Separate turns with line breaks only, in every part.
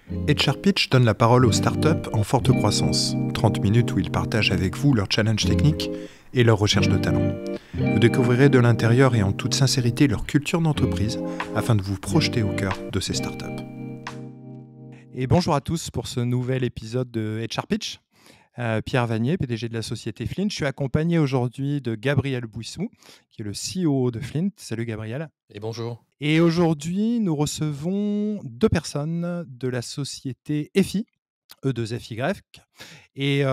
HR Pitch donne la parole aux startups en forte croissance. 30 minutes où ils partagent avec vous leurs challenges techniques et leurs recherches de talent. Vous découvrirez de l'intérieur et en toute sincérité leur culture d'entreprise afin de vous projeter au cœur de ces startups. Et bonjour à tous pour ce nouvel épisode de HR Pitch. Pierre Vanier, PDG de la société Flint. Je suis accompagné aujourd'hui de Gabriel Bouissou, qui est le CEO de Flint. Salut Gabriel.
Et bonjour.
Et aujourd'hui, nous recevons deux personnes de la société EFI, E2FY, et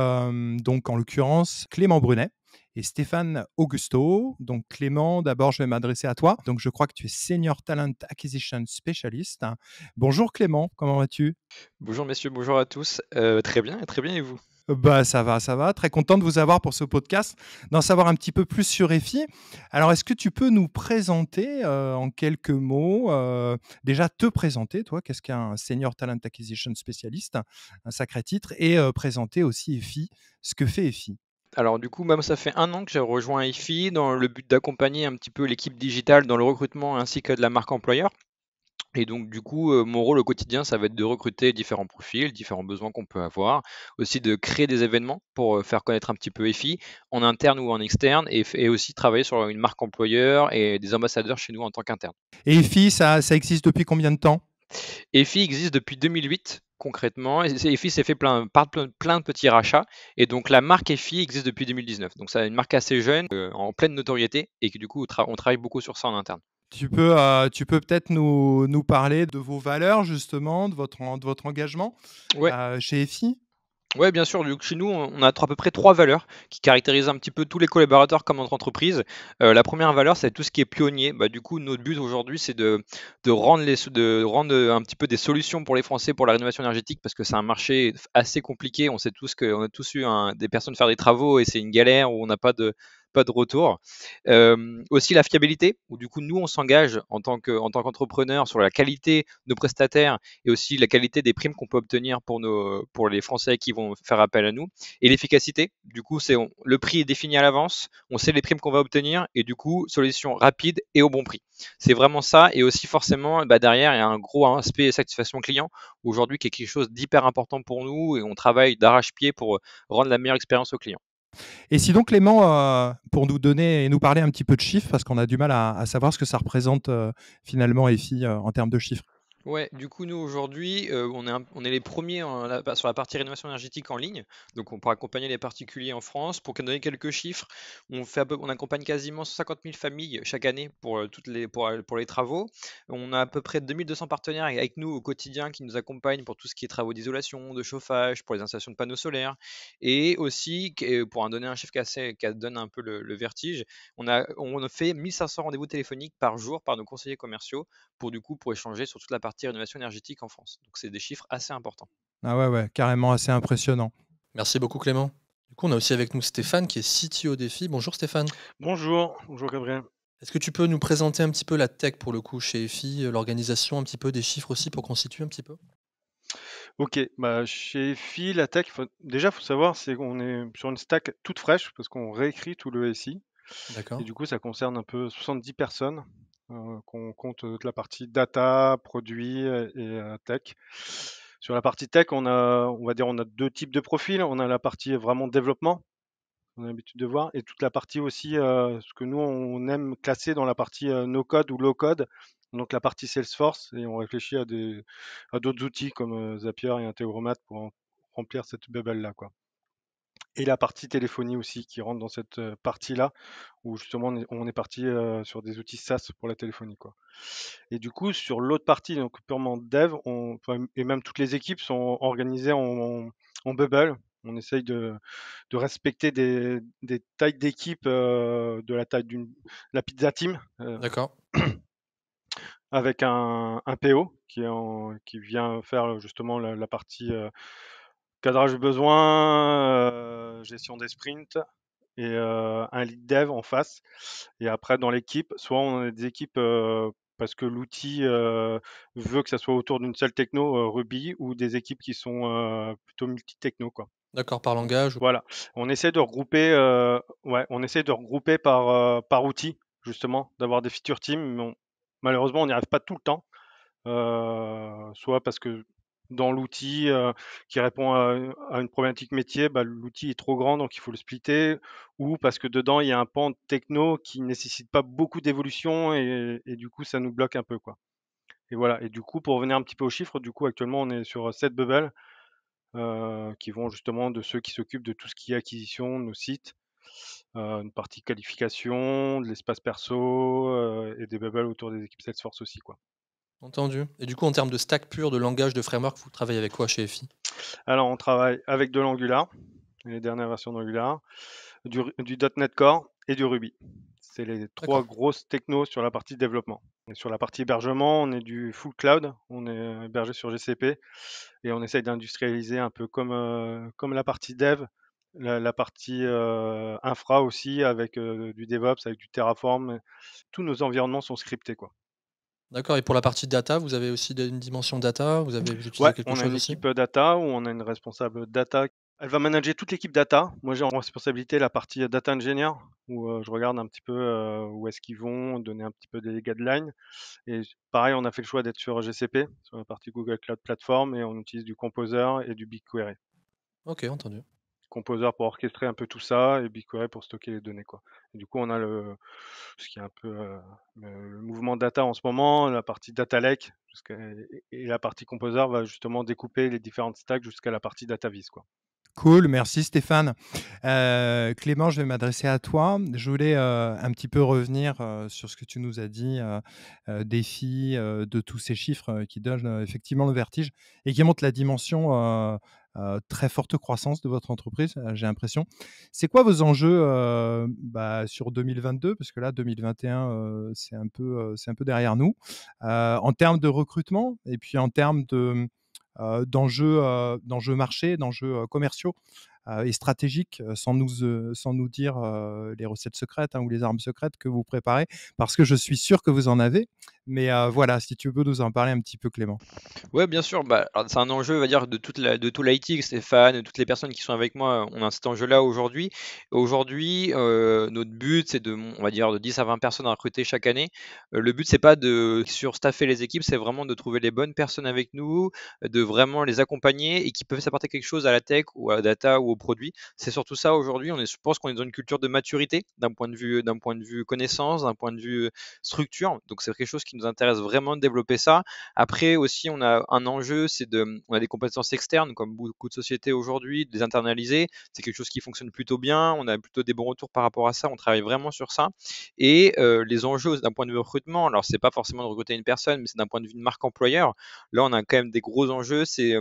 donc en l'occurrence Clément Brunet et Stéphane Augusto. Donc Clément, d'abord je vais m'adresser à toi. Donc je crois que tu es Senior Talent Acquisition Specialist. Bonjour Clément, comment vas-tu ?
Bonjour messieurs, bonjour à tous. Très bien et vous ?
Ça va. Très content de vous avoir pour ce podcast, d'en savoir un petit peu plus sur EFI. Alors, est-ce que tu peux nous présenter en quelques mots, déjà te présenter, toi, qu'est-ce qu'un Senior Talent Acquisition Specialist, un sacré titre, et présenter aussi EFI, ce que fait EFI.
Alors du coup, même ça fait 1 an que j'ai rejoint EFI dans le but d'accompagner un petit peu l'équipe digitale dans le recrutement ainsi que de la marque employeur. Et donc du coup, mon rôle au quotidien, ça va être de recruter différents profils, différents besoins qu'on peut avoir, aussi de créer des événements pour faire connaître un petit peu EFI, en interne ou en externe, et aussi travailler sur une marque employeur et des ambassadeurs chez nous en tant qu'interne.
Et EFI, ça existe depuis combien de temps ?
EFI existe depuis 2008 concrètement, et EFI s'est fait plein de petits rachats, et donc la marque EFI existe depuis 2019. Donc c'est une marque assez jeune, en pleine notoriété, et que du coup on travaille beaucoup sur ça en interne.
Tu peux peut-être nous parler de vos valeurs, justement, de votre engagement
Ouais.
chez EFI ?
Ouais, bien sûr. Donc chez nous, on a à peu près 3 valeurs qui caractérisent un petit peu tous les collaborateurs comme notre entreprise. La première valeur, c'est tout ce qui est pionnier. Bah, du coup, notre but aujourd'hui, c'est de rendre un petit peu des solutions pour les Français pour la rénovation énergétique, parce que c'est un marché assez compliqué. On sait tous qu'on a tous eu des personnes faire des travaux et c'est une galère où on n'a pas de retour. Aussi la fiabilité, où du coup, nous, on s'engage en tant qu'entrepreneur sur la qualité de nos prestataires et aussi la qualité des primes qu'on peut obtenir pour les Français qui vont faire appel à nous. Et l'efficacité, du coup, le prix est défini à l'avance, on sait les primes qu'on va obtenir, et du coup, solution rapide et au bon prix. C'est vraiment ça. Et aussi forcément, derrière, il y a un gros aspect satisfaction client, aujourd'hui qui est quelque chose d'hyper important pour nous, et on travaille d'arrache-pied pour rendre la meilleure expérience aux clients.
Et sinon, Clément, pour nous donner et nous parler un petit peu de chiffres, parce qu'on a du mal à savoir ce que ça représente finalement EFI en termes de chiffres.
Ouais, du coup, nous aujourd'hui, on est les premiers sur la partie rénovation énergétique en ligne. Donc, on pourra accompagner les particuliers en France. Pour donner quelques chiffres, on accompagne quasiment 150 000 familles chaque année pour les travaux. On a à peu près 2200 partenaires avec nous au quotidien qui nous accompagnent pour tout ce qui est travaux d'isolation, de chauffage, pour les installations de panneaux solaires. Et aussi, pour en donner un chiffre qui donne un peu le vertige, on fait 1500 rendez-vous téléphoniques par jour par nos conseillers commerciaux pour échanger sur toute la partie rénovation énergétique en France. Donc c'est des chiffres assez importants.
Ah ouais, carrément assez impressionnant.
Merci beaucoup Clément. Du coup, on a aussi avec nous Stéphane qui est CTO d'EFI. Bonjour Stéphane.
Bonjour Gabriel.
Est-ce que tu peux nous présenter un petit peu la tech pour le coup chez EFI, l'organisation, un petit peu des chiffres aussi pour qu'on situe un petit peu ?
Ok, chez EFI, la tech, déjà, faut savoir, c'est qu'on est sur une stack toute fraîche parce qu'on réécrit tout le SI.
D'accord.
Et du coup, ça concerne un peu 70 personnes qu'on compte toute la partie data, produit et tech. Sur la partie tech, on va dire, on a 2 types de profils. On a la partie vraiment développement, on a l'habitude de voir, et toute la partie aussi, ce que nous, on aime classer dans la partie no-code ou low-code, donc la partie Salesforce, et on réfléchit à d'autres outils comme Zapier et Integromat pour remplir cette bubble-là, quoi. Et la partie téléphonie aussi qui rentre dans cette partie-là, où justement on est parti sur des outils SaaS pour la téléphonie, quoi. Et du coup, sur l'autre partie, donc purement dev, et même toutes les équipes sont organisées en bubble. On essaye de respecter des tailles d'équipe de la taille de la pizza team,
D'accord.
avec un PO qui vient faire justement la partie cadrage de besoin, gestion des sprints, et un lead dev en face. Et après, dans l'équipe, soit on a des équipes parce que l'outil veut que ça soit autour d'une seule techno, Ruby, ou des équipes qui sont plutôt multi-techno, quoi.
D'accord, par langage.
Voilà, on essaie de regrouper, par outil, justement, d'avoir des feature teams, mais malheureusement, on n'y arrive pas tout le temps. Soit parce que dans l'outil qui répond à une problématique métier, bah, l'outil est trop grand, donc il faut le splitter, ou parce que dedans, il y a un pan techno qui nécessite pas beaucoup d'évolution et du coup, ça nous bloque un peu, quoi. Et voilà. Et du coup, pour revenir un petit peu aux chiffres, du coup, actuellement, on est sur 7 bubbles qui vont justement de ceux qui s'occupent de tout ce qui est acquisition de nos sites, une partie qualification, de l'espace perso et des bubbles autour des équipes Salesforce aussi, quoi.
Entendu. Et du coup, en termes de stack pur, de langage, de framework, vous travaillez avec quoi chez FI?
Alors, on travaille avec de l'Angular, les dernières versions d'Angular, du .NET Core et du Ruby. C'est les trois
D'accord.
grosses technos sur la partie développement. Et sur la partie hébergement, on est du full cloud, on est hébergé sur GCP et on essaye d'industrialiser un peu comme la partie dev, la partie infra aussi avec du DevOps, avec du Terraform. Tous nos environnements sont scriptés, quoi.
D'accord, et pour la partie data, vous avez aussi une dimension data? Vous utilisez
Ouais,
quelque
on a
chose
une
aussi?
équipe data où on a une responsable data. Elle va manager toute l'équipe data. Moi, j'ai en responsabilité la partie data engineer où je regarde un petit peu où est-ce qu'ils vont, donner un petit peu des guidelines. Et pareil, on a fait le choix d'être sur GCP, sur la partie Google Cloud Platform, et on utilise du Composer et du BigQuery.
OK, entendu.
Composer pour orchestrer un peu tout ça et BigQuery pour stocker les données, quoi. Et du coup, on a ce qui est un peu le mouvement data en ce moment, la partie data lake, et la partie Composer va justement découper les différentes stacks jusqu'à la partie data viz, quoi.
Cool, merci Stéphane. Clément, je vais m'adresser à toi. Je voulais un petit peu revenir sur ce que tu nous as dit, défi de tous ces chiffres qui donnent effectivement le vertige et qui montrent la dimension très forte croissance de votre entreprise, j'ai l'impression. C'est quoi vos enjeux sur 2022? Parce que là, 2021, c'est un peu derrière nous. En termes de recrutement et puis en termes d'enjeux marché, d'enjeux commerciaux et stratégiques, sans nous dire les recettes secrètes ou les armes secrètes que vous préparez, parce que je suis sûr que vous en avez. Mais voilà, si tu peux nous en parler un petit peu, Clément.
Ouais, bien sûr. Bah, alors, c'est un enjeu, on va dire, de tout l'IT. Stéphane, toutes les personnes qui sont avec moi, on a cet enjeu-là aujourd'hui. Aujourd'hui, notre but, c'est on va dire, de 10 à 20 personnes à recruter chaque année. Le but, c'est pas de surstaffer les équipes, c'est vraiment de trouver les bonnes personnes avec nous, de vraiment les accompagner et qui peuvent s'apporter quelque chose à la tech ou à la data ou au produit. C'est surtout ça aujourd'hui. Je pense qu'on est dans une culture de maturité d'un point de vue connaissance, d'un point de vue structure. Donc, c'est quelque chose qui nous intéresse vraiment de développer ça. Après aussi, on a un enjeu, on a des compétences externes, comme beaucoup de sociétés aujourd'hui, de les internaliser. C'est quelque chose qui fonctionne plutôt bien. On a plutôt des bons retours par rapport à ça. On travaille vraiment sur ça. Et les enjeux d'un point de vue recrutement, alors c'est pas forcément de recruter une personne, mais c'est d'un point de vue de marque employeur. Là, on a quand même des gros enjeux. C'est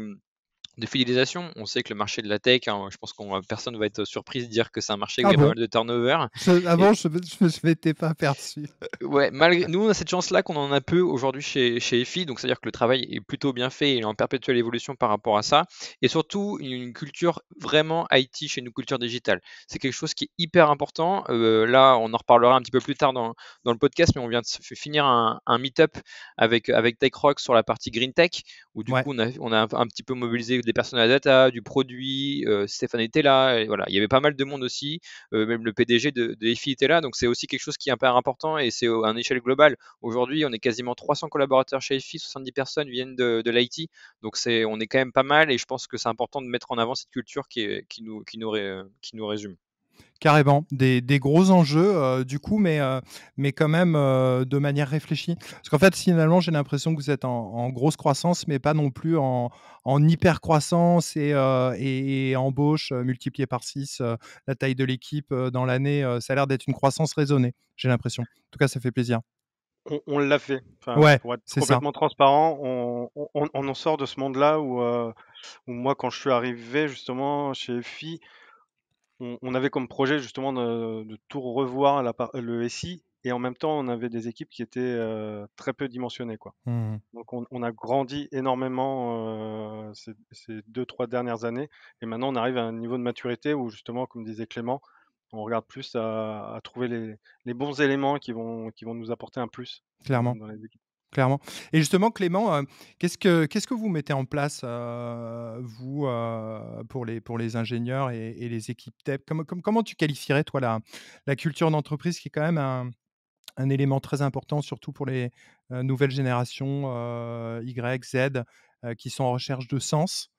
de fidélisation. On sait que le marché de la tech, hein, je pense que personne ne va être surpris de dire que c'est un marché où il
Ah
y a pas
bon?
mal de turnover. Et,
Avant, je ne m'étais pas aperçu.
ouais, malgré nous, on a cette chance-là qu'on en a peu aujourd'hui chez EFI, donc c'est-à-dire que le travail est plutôt bien fait et il est en perpétuelle évolution par rapport à ça. Et surtout, une culture vraiment IT chez nous, culture digitale. C'est quelque chose qui est hyper important. Là, on en reparlera un petit peu plus tard dans le podcast, mais on vient de finir un meet-up avec TechRock sur la partie Green Tech, où du
Ouais,
coup, on a un petit peu mobilisé des personnes à la data, du produit. Stéphane était là, et voilà. Il y avait pas mal de monde aussi. Même le PDG de EFI était là, donc c'est aussi quelque chose qui est hyper important et c'est à une échelle globale. Aujourd'hui, on est quasiment 300 collaborateurs chez EFI, 70 personnes viennent de l'IT, donc on est quand même pas mal et je pense que c'est important de mettre en avant cette culture qui nous résume.
carrément. Des gros enjeux, du coup, mais quand même de manière réfléchie. Parce qu'en fait, finalement, j'ai l'impression que vous êtes en grosse croissance, mais pas non plus en hyper croissance et embauche multipliée par 6 la taille de l'équipe dans l'année. Ça a l'air d'être une croissance raisonnée, j'ai l'impression. En tout cas, ça fait plaisir.
On l'a fait. Enfin,
Ouais,
pour être
c'est ça.
complètement transparent, on en sort de ce monde-là où moi, quand je suis arrivé justement chez FI, on avait comme projet justement de tout revoir le SI et en même temps, on avait des équipes qui étaient très peu dimensionnées, quoi.
Mmh.
Donc on a grandi énormément ces 2-3 dernières années et maintenant on arrive à un niveau de maturité où justement, comme disait Clément, on regarde plus à trouver les bons éléments qui vont nous apporter un plus
Clairement.
dans les équipes.
Clairement. Et justement, Clément, qu'est-ce que vous mettez en place, vous, pour les ingénieurs et les équipes tech? Comment tu qualifierais, toi, la culture d'entreprise qui est quand même un élément très important, surtout pour les nouvelles générations Y, Z? qui sont en recherche de sens.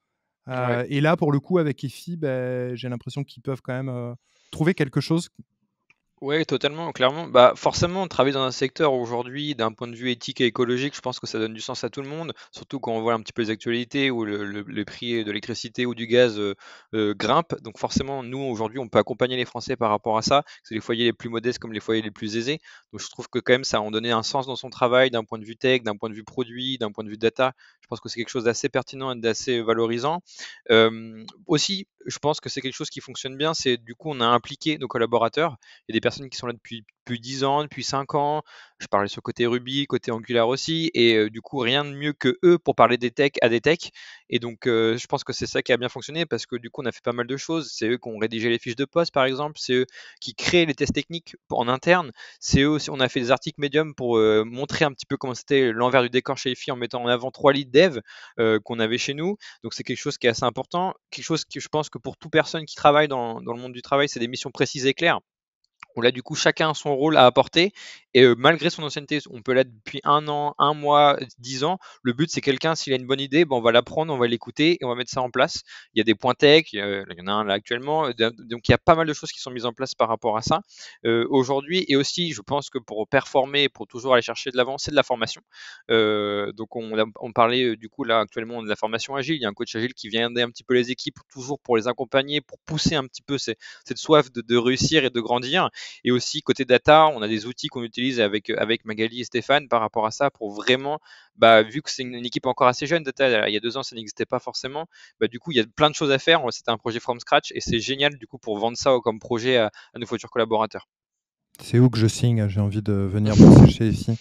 Ouais.
Et là, pour le coup, avec EFI, j'ai l'impression qu'ils peuvent quand même trouver quelque chose.
Ouais, totalement, clairement. Bah, forcément, travailler dans un secteur aujourd'hui, d'un point de vue éthique et écologique, je pense que ça donne du sens à tout le monde, surtout quand on voit un petit peu les actualités où le prix de l'électricité ou du gaz grimpe. Donc forcément, nous, aujourd'hui, on peut accompagner les Français par rapport à ça. C'est les foyers les plus modestes comme les foyers les plus aisés. Donc je trouve que quand même, ça a donné un sens dans son travail, d'un point de vue tech, d'un point de vue produit, d'un point de vue data. Je pense que c'est quelque chose d'assez pertinent et d'assez valorisant. Aussi, je pense que c'est quelque chose qui fonctionne bien, c'est du coup, on a impliqué nos collaborateurs. Il y a des personnes qui sont là depuis 10 ans, depuis 5 ans. Je parlais sur côté Ruby, côté Angular aussi. Et du coup, rien de mieux que eux pour parler des techs à des techs. Et donc, je pense que c'est ça qui a bien fonctionné parce que du coup, on a fait pas mal de choses. C'est eux qui ont rédigé les fiches de poste, par exemple. C'est eux qui créent les tests techniques en interne. C'est eux aussi, on a fait des articles Medium pour montrer un petit peu comment c'était l'envers du décor chez EFI en mettant en avant 3 leads dev qu'on avait chez nous. Donc, c'est quelque chose qui est assez important. Quelque chose que je pense que pour toute personne qui travaille dans le monde du travail, c'est des missions précises et claires où là, du coup, chacun a son rôle à apporter. Et malgré son ancienneté, on peut l'être depuis 1 an, 1 mois, 10 ans. Le but, c'est quelqu'un, s'il a une bonne idée, on va l'apprendre, on va l'écouter et on va mettre ça en place. Il y a des points tech, il y en a un là actuellement. Donc, il y a pas mal de choses qui sont mises en place par rapport à ça aujourd'hui. Et aussi, je pense que pour performer, pour toujours aller chercher de l'avant, c'est de la formation. Donc, on parlait du coup là actuellement de la formation agile. Il y a un coach agile qui vient aider un petit peu les équipes, toujours pour les accompagner, pour pousser un petit peu cette soif de réussir et de grandir. Et aussi, côté data, on a des outils qu'on utilise avec Magali et Stéphane par rapport à ça pour vraiment, vu que c'est une équipe encore assez jeune, data, il y a 2 ans, ça n'existait pas forcément. Du coup, il y a plein de choses à faire. C'était un projet from scratch et c'est génial du coup pour vendre ça comme projet à nos futurs collaborateurs.
C'est où que je signe? J'ai envie de venir bosser chez EFI.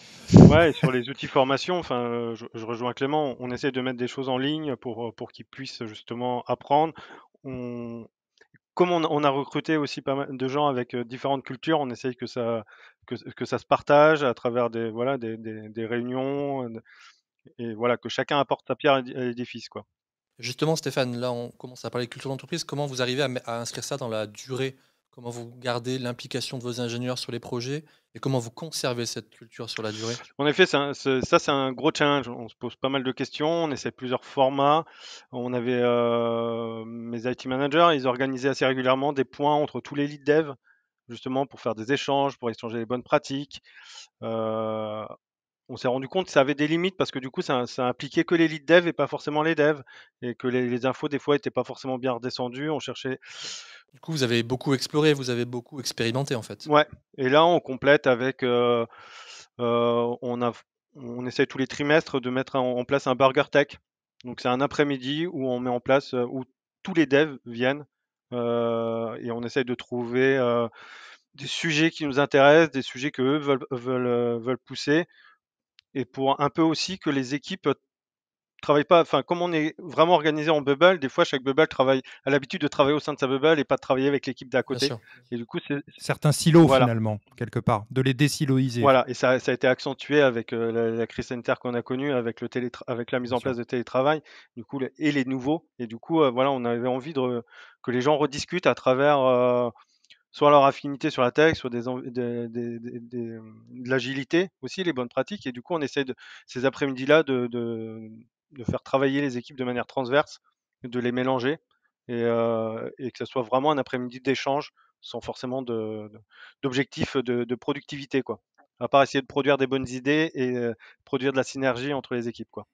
Ouais, et sur les outils formation, enfin, je rejoins Clément, on essaie de mettre des choses en ligne pour qu'ils puissent justement apprendre. Comme on a recruté aussi pas mal de gens avec différentes cultures, on essaye que ça se partage à travers des réunions, et voilà, que chacun apporte sa pierre à l'édifice, quoi.
Justement, Stéphane, là, on commence à parler de culture d'entreprise. Comment vous arrivez à inscrire ça dans la durée? Comment vous gardez l'implication de vos ingénieurs sur les projets et comment vous conservez cette culture sur la durée?
En effet, c'est un gros challenge. On se pose pas mal de questions, on essaie plusieurs formats. On avait mes IT managers, ils organisaient assez régulièrement des points entre tous les lead dev, justement pour faire des échanges, pour échanger les bonnes pratiques. Euh, on s'est rendu compte que ça avait des limites parce que du coup, ça impliquait que les lead dev et pas forcément les devs, et que les infos des fois n'étaient pas forcément bien redescendues. On cherchait.
Du coup, vous avez beaucoup exploré, vous avez beaucoup expérimenté en fait.
Ouais. Et là, on complète avec. On a, on essaie tous les trimestres de mettre en place un burger tech. Donc c'est un après-midi où on met en place où tous les devs viennent et on essaie de trouver des sujets qui nous intéressent, des sujets que eux veulent pousser, et pour un peu aussi que les équipes travaillent pas. Enfin, comme on est vraiment organisé en bubble, des fois chaque bubble a l'habitude de travailler au sein de sa bubble et pas de travailler avec l'équipe d'à
Bien
côté.
sûr.
Et du coup,
Certains silos,
voilà.
finalement, quelque part, de les désiloiser.
Voilà, et ça a été accentué avec la crise sanitaire qu'on a connue, avec avec la mise
Bien
en place
sûr.
de télétravail, du coup, et les nouveaux. Et du coup, voilà, on avait envie que les gens rediscutent à travers soit leur affinité sur la tech, soit de l'agilité aussi, les bonnes pratiques. Et du coup, on essaie ces après-midi-là de faire travailler les équipes de manière transverse, de les mélanger, et que ce soit vraiment un après-midi d'échange sans forcément d'objectif de productivité, quoi. À part essayer de produire des bonnes idées et produire de la synergie entre les équipes, quoi.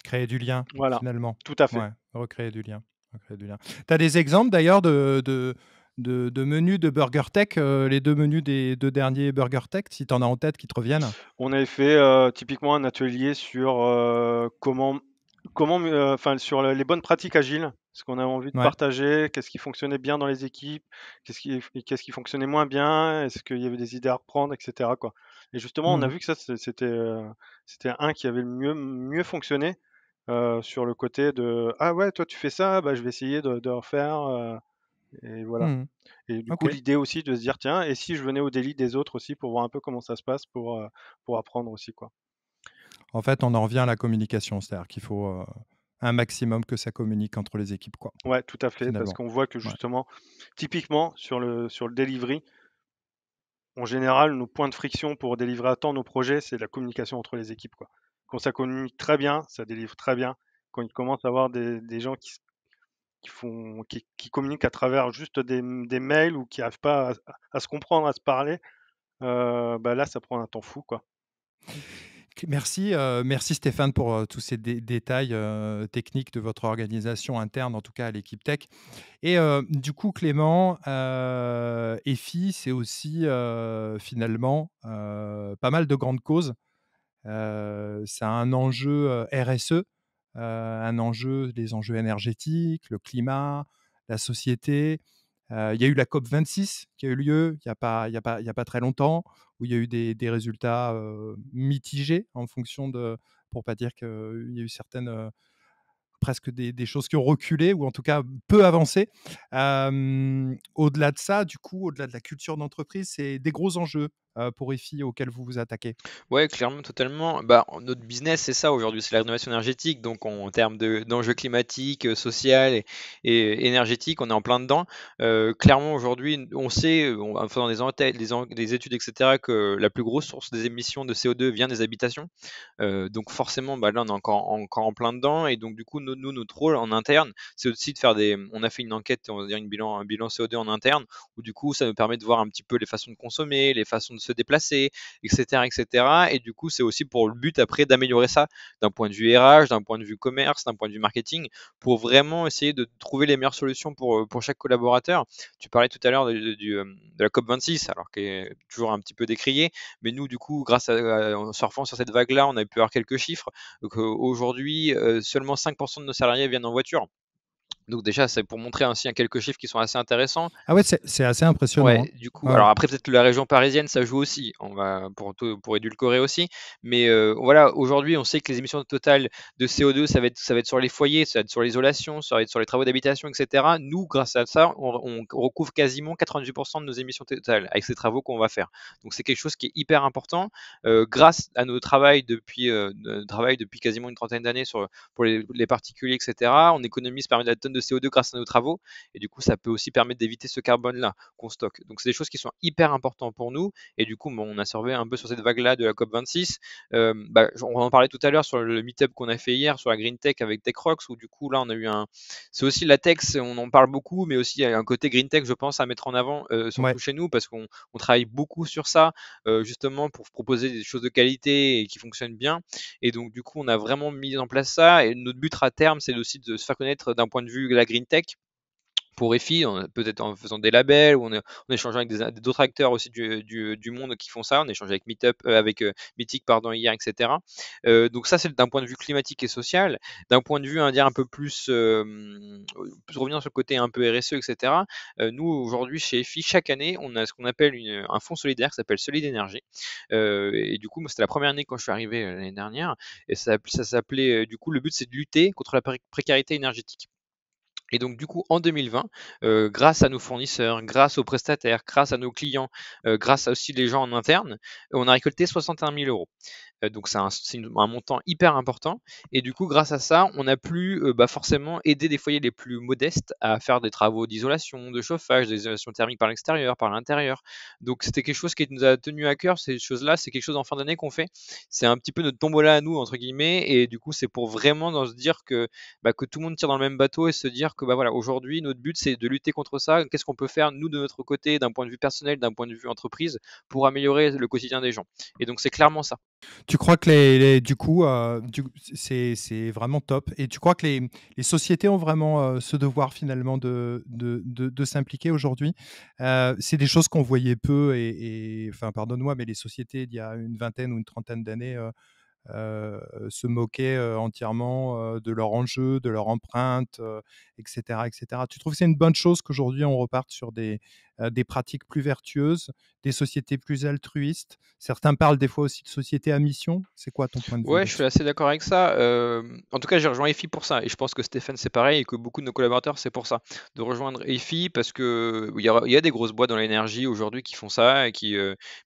Créer du lien,
Voilà,
finalement.
tout à fait.
Ouais, recréer du lien. Tu as des exemples, d'ailleurs, de menus de Burger Tech, les 2 menus des 2 derniers Burger Tech, si tu en as en tête qui te reviennent?
On avait fait typiquement un atelier sur enfin sur les bonnes pratiques agiles, ce qu'on a envie de
Ouais.
partager, qu'est-ce qui fonctionnait bien dans les équipes, qu'est-ce qui fonctionnait moins bien, est-ce qu'il y avait des idées à reprendre, etc., quoi. Et justement, on a
Mmh.
vu que ça, c'était un qui avait le mieux fonctionné sur le côté de ah ouais, toi tu fais ça, bah, je vais essayer de refaire. Et voilà.
Mmh.
Et du coup,
OK.
l'idée aussi de se dire, tiens, et si je venais au délit des autres aussi pour voir un peu comment ça se passe pour apprendre aussi, quoi.
En fait, on en revient à la communication, c'est-à-dire qu'il faut, un maximum que ça communique entre les équipes, quoi,
Ouais, tout à fait, parce
finalement.
qu'on voit que
Ouais.
justement, typiquement sur le delivery, en général, nos points de friction pour délivrer à temps nos projets, c'est la communication entre les équipes, quoi. Quand ça communique très bien, ça délivre très bien. quand il commence à avoir des gens qui communiquent à travers juste des mails ou qui n'arrivent pas à se comprendre, à se parler, bah là, ça prend un temps fou, quoi.
Merci Stéphane pour tous ces détails techniques de votre organisation interne, en tout cas à l'équipe tech. Et du coup, Clément, EFI, c'est aussi finalement pas mal de grandes causes. C'est un enjeu RSE, un enjeu, des enjeux énergétiques, le climat, la société. Il y a eu la COP26 qui a eu lieu il y a pas très longtemps, où il y a eu des résultats mitigés en fonction de, pour pas dire qu'il y a eu certaines presque des choses qui ont reculé ou en tout cas peu avancé. Au-delà de ça, du coup, au-delà de la culture d'entreprise, c'est des gros enjeux pour EFI auxquels vous vous attaquez.
Ouais, clairement, totalement. Notre business, c'est ça aujourd'hui, c'est la rénovation énergétique. Donc, en termes d'enjeux climatiques, social et énergétiques, on est en plein dedans. Clairement, aujourd'hui, on sait, en faisant des études, etc., que la plus grosse source des émissions de CO2 vient des habitations. Donc, forcément, là, on est encore en plein dedans. Et donc, du coup, nous, notre rôle en interne, c'est aussi de faire on a fait une enquête, on va dire un bilan CO2 en interne, où du coup, ça nous permet de voir un petit peu les façons de consommer, les façons de se déplacer, etc., etc. Et du coup, c'est aussi pour le but après d'améliorer ça d'un point de vue RH, d'un point de vue commerce, d'un point de vue marketing, pour vraiment essayer de trouver les meilleures solutions pour chaque collaborateur. Tu parlais tout à l'heure de la COP26, alors qui est toujours un petit peu décriée, mais nous, du coup, en surfant sur cette vague-là, on a pu avoir quelques chiffres. Donc aujourd'hui, seulement 5% de nos salariés viennent en voiture. Donc déjà, c'est pour montrer ainsi quelques chiffres qui sont assez intéressants.
Ah ouais, c'est assez impressionnant.
Ouais, du coup, alors après peut-être que la région parisienne, ça joue aussi. On va pour édulcorer aussi, mais voilà, aujourd'hui, on sait que les émissions totales de CO2, ça va être sur les foyers, ça va être sur l'isolation, ça va être sur les travaux d'habitation, etc. Nous, grâce à ça, on recouvre quasiment 98% de nos émissions totales avec ces travaux qu'on va faire. Donc c'est quelque chose qui est hyper important. Grâce à notre travail depuis quasiment une trentaine d'années pour les particuliers, etc. On économise par la tonne de CO2 grâce à nos travaux, et du coup, ça peut aussi permettre d'éviter ce carbone-là qu'on stocke. Donc, c'est des choses qui sont hyper importantes pour nous. Et du coup, on a survé un peu sur cette vague-là de la COP26. On en parlait tout à l'heure sur le meet-up qu'on a fait hier sur la Green Tech avec TechRox, où du coup, là, on a eu c'est aussi la tech, on en parle beaucoup, mais aussi il y a un côté Green Tech, je pense, à mettre en avant, surtout chez nous, parce qu'on travaille beaucoup sur ça, justement, pour proposer des choses de qualité et qui fonctionnent bien. Et donc, du coup, on a vraiment mis en place ça. Et notre but à terme, c'est aussi de se faire connaître d'un point de vue de la Green Tech pour EFI, peut-être en faisant des labels, ou on échange avec d'autres acteurs aussi du monde qui font ça. On échange avec Mythic hier, etc. Donc ça, c'est d'un point de vue climatique et social. D'un point de vue, on va dire, un peu plus, revenir sur le côté un peu RSE, etc. Nous, aujourd'hui, chez EFI, chaque année, on a ce qu'on appelle un fonds solidaire qui s'appelle Solid Énergie. Et du coup, moi, c'était la première année quand je suis arrivé l'année dernière. Et ça s'appelait, du coup, le but, c'est de lutter contre la précarité énergétique. Et donc, du coup, en 2020, grâce à nos fournisseurs, grâce aux prestataires, grâce à nos clients, grâce à aussi les gens en interne, on a récolté 61 000 euros. Donc, c'est un montant hyper important. Et du coup, grâce à ça, on a pu forcément aider des foyers les plus modestes à faire des travaux d'isolation, de chauffage, d'isolation thermique par l'extérieur, par l'intérieur. Donc, c'était quelque chose qui nous a tenu à cœur. Ces choses-là, c'est quelque chose en fin d'année qu'on fait. C'est un petit peu notre tombola à nous, entre guillemets. Et du coup, c'est pour vraiment se dire que tout le monde tire dans le même bateau et se dire que voilà, aujourd'hui, notre but, c'est de lutter contre ça. Qu'est-ce qu'on peut faire, nous, de notre côté, d'un point de vue personnel, d'un point de vue entreprise, pour améliorer le quotidien des gens. Et donc, c'est clairement ça.
Tu crois que du coup, c'est vraiment top. Et tu crois que les sociétés ont vraiment ce devoir finalement de s'impliquer aujourd'hui? C'est des choses qu'on voyait peu enfin, pardonne-moi, mais les sociétés d'il y a une vingtaine ou une trentaine d'années se moquaient entièrement de leur enjeu, de leur empreinte, etc., etc. Tu trouves que c'est une bonne chose qu'aujourd'hui on reparte sur des pratiques plus vertueuses, des sociétés plus altruistes? Certains parlent des fois aussi de sociétés à mission. C'est quoi ton point de vue
Ouais, je suis assez d'accord avec ça. En tout cas, j'ai rejoint EFI pour ça. Et je pense que Stéphane, c'est pareil, et que beaucoup de nos collaborateurs, c'est pour ça. De rejoindre EFI, parce que il y a des grosses boîtes dans l'énergie aujourd'hui qui font ça.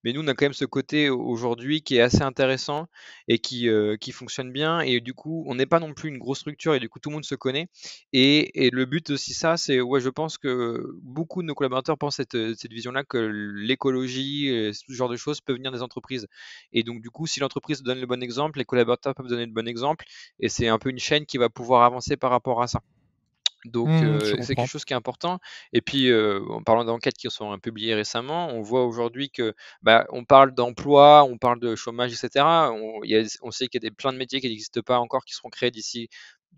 Mais nous, on a quand même ce côté aujourd'hui qui est assez intéressant et qui fonctionne bien. Et du coup, on n'est pas non plus une grosse structure, et du coup, tout le monde se connaît. Et le but aussi, ça, c'est, ouais, je pense que beaucoup de nos collaborateurs pensent cette vision-là que l'écologie, ce genre de choses peut venir des entreprises. Et donc du coup, si l'entreprise donne le bon exemple, les collaborateurs peuvent donner le bon exemple, et c'est un peu une chaîne qui va pouvoir avancer par rapport à ça. Donc
Je
c'est quelque
comprends.
chose qui est important. Et puis, en parlant d'enquêtes qui sont publiées récemment, on voit aujourd'hui que, on parle d'emploi, on parle de chômage et cetera. On sait qu'il y a plein de métiers qui n'existent pas encore, qui seront créés d'ici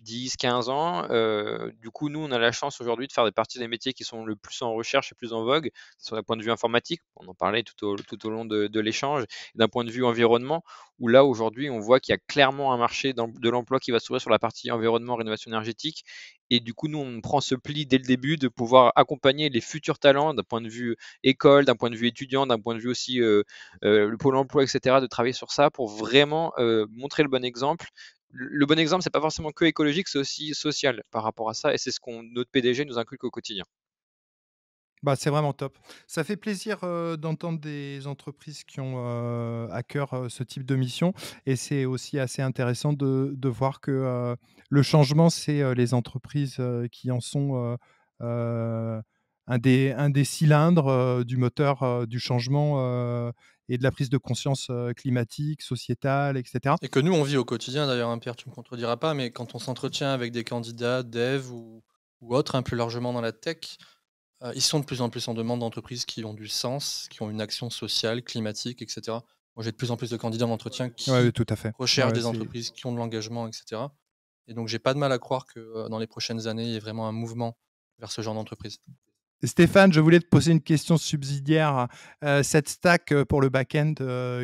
10-15 ans. Du coup, nous, on a la chance aujourd'hui de faire partie des métiers qui sont le plus en recherche et plus en vogue, sur un point de vue informatique, on en parlait tout au long de l'échange, et d'un point de vue environnement, où là, aujourd'hui, on voit qu'il y a clairement un marché de l'emploi qui va s'ouvrir sur la partie environnement, rénovation énergétique. Et du coup, nous, on prend ce pli dès le début de pouvoir accompagner les futurs talents d'un point de vue école, d'un point de vue étudiant, d'un point de vue aussi le pôle emploi, etc., de travailler sur ça pour vraiment montrer le bon exemple. Le bon exemple, c'est pas forcément que écologique, c'est aussi social par rapport à ça, et c'est ce qu'on notre PDG nous inculque au quotidien.
Bah, c'est vraiment top. Ça fait plaisir, d'entendre des entreprises qui ont, à cœur, ce type de mission, et c'est aussi assez intéressant de voir que, le changement, c'est, les entreprises, qui en sont, un des cylindres, du moteur, du changement, et de la prise de conscience, climatique, sociétale et cetera.
Et que nous, on vit au quotidien d'ailleurs, hein, Pierre, tu me contrediras pas, mais quand on s'entretient avec des candidats dev ou autres, hein, plus largement dans la tech, ils sont de plus en plus en demande d'entreprises qui ont du sens, qui ont une action sociale, climatique et cetera. Moi, j'ai de plus en plus de candidats en entretien
Ouais, ouais,
qui
tout à fait. Ouais,
recherchent
ouais,
des
c'est
entreprises qui ont de l'engagement et cetera, et donc j'ai pas de mal à croire que, dans les prochaines années, il y ait vraiment un mouvement vers ce genre d'entreprise.
Stéphane, je voulais te poser une question subsidiaire. Cette stack, pour le back-end,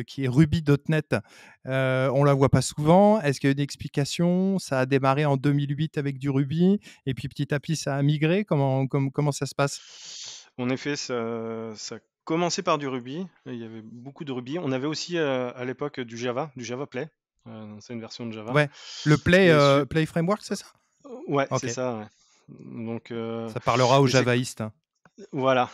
qui est Ruby.NET, on la voit pas souvent. Est-ce qu'il y a une explication? Ça a démarré en 2008 avec du Ruby et puis petit à petit ça a migré? Comment ça se passe?
En effet, ça a commencé par du Ruby. Il y avait beaucoup de Ruby. On avait aussi à l'époque du Java Play. C'est une version de Java.
Ouais, le Play,
Et
Play Framework, c'est ça?
ouais, c'est
OK,
ça. Ouais. Donc,
ça parlera aux
et c'est
javaïstes.
voilà.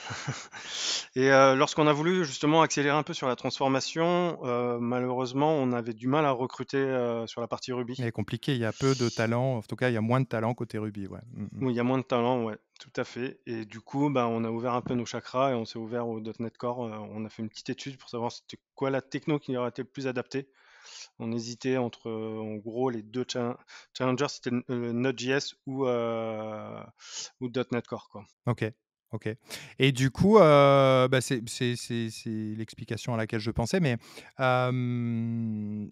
Et lorsqu'on a voulu justement accélérer un peu sur la transformation, malheureusement, on avait du mal à recruter sur la partie Ruby.
Il est compliqué, il y a peu de talent, en tout cas, il y a moins de talent côté Ruby, ouais.
Où il y a moins de talent, ouais, tout à fait. Et du coup, bah, on a ouvert un peu nos chakras et on s'est ouvert au .NET Core. On a fait une petite étude pour savoir c'était quoi la techno qui aurait été le plus adaptée. On hésitait entre, en gros, les deux challengers, c'était Node.js ou .NET Core, quoi.
OK, OK, et du coup, bah, c'est l'explication à laquelle je pensais, mais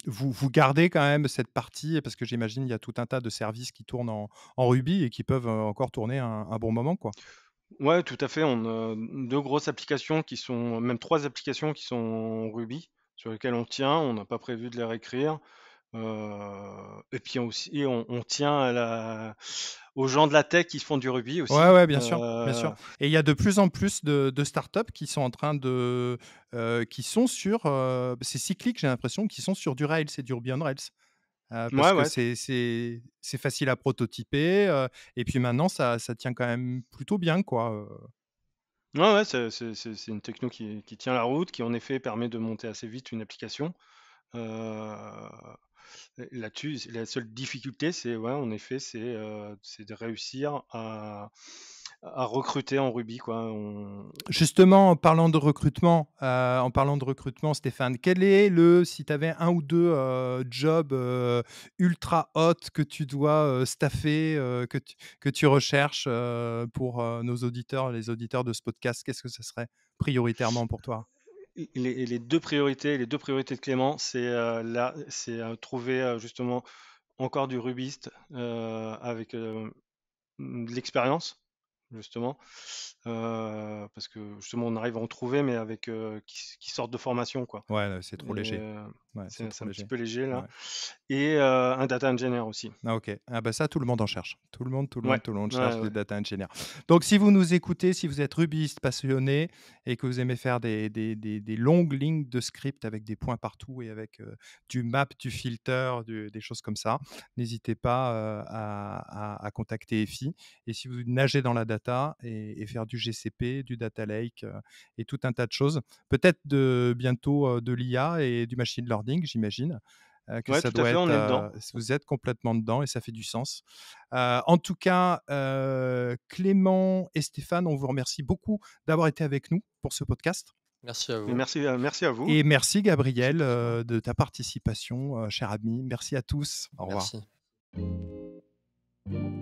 vous gardez quand même cette partie parce que j'imagine il y a tout un tas de services qui tournent en Ruby et qui peuvent, encore tourner un bon moment, quoi?
Ouais, tout à fait. On a deux grosses applications qui sont, même trois applications qui sont en Ruby, sur lesquelles on tient. On n'a pas prévu de les réécrire. Et puis aussi, on tient aux gens de la tech qui font du Ruby
Ouais,
aussi.
ouais, bien sûr, bien sûr, et il y a de plus en plus de startups qui sont en train de, qui sont sur, c'est cyclique, j'ai l'impression, qui sont sur du Rails et du Ruby on Rails. Parce
Ouais,
que
ouais,
c'est facile à prototyper, et puis maintenant ça tient quand même plutôt bien, quoi,
ouais, ouais, c'est une techno qui tient la route, qui en effet permet de monter assez vite une application. Euh, Là-dessus, la seule difficulté, c'est, ouais, en effet, c'est de réussir à recruter en Ruby, quoi.
Justement, en parlant de recrutement, Stéphane, quel est si tu avais un ou 2 jobs, ultra hot que tu dois, staffer, que tu recherches, pour, nos auditeurs, les auditeurs de ce podcast, qu'est-ce que ce serait prioritairement pour toi?
Les deux priorités de Clément, c'est trouver justement encore du rubiste avec de l'expérience, justement, parce que justement on arrive à en trouver, mais avec qui sortent de formation, quoi.
Ouais, c'est trop
Et
léger. Ouais, c'est
c'est
trop
un petit
léger.
peu léger là.
Ouais.
Et un data engineer aussi.
Ah OK. Ah bah ça, tout le monde en cherche. Tout le monde, tout le
Ouais,
monde, tout le monde cherche
ouais,
des
ouais.
data engineers. Donc si vous nous écoutez, si vous êtes rubyiste passionné et que vous aimez faire des longues lignes de script avec des points partout et avec, du map, du filter, des choses comme ça, n'hésitez pas, à contacter EFI, et si vous nagez dans la data et faire du GCP, du data lake, et tout un tas de choses, peut-être bientôt, de l'IA et du machine learning, j'imagine. que
Ouais,
ça
tout à
doit
fait, on est dedans.
vous êtes complètement dedans et ça fait du sens. En tout cas, Clément et Stéphane, on vous remercie beaucoup d'avoir été avec nous pour ce podcast.
Merci à
Mais
vous.
merci à vous.
Et merci Gabriel
Merci pour ça.
de ta participation, cher ami. Merci à tous. Au revoir.
Merci.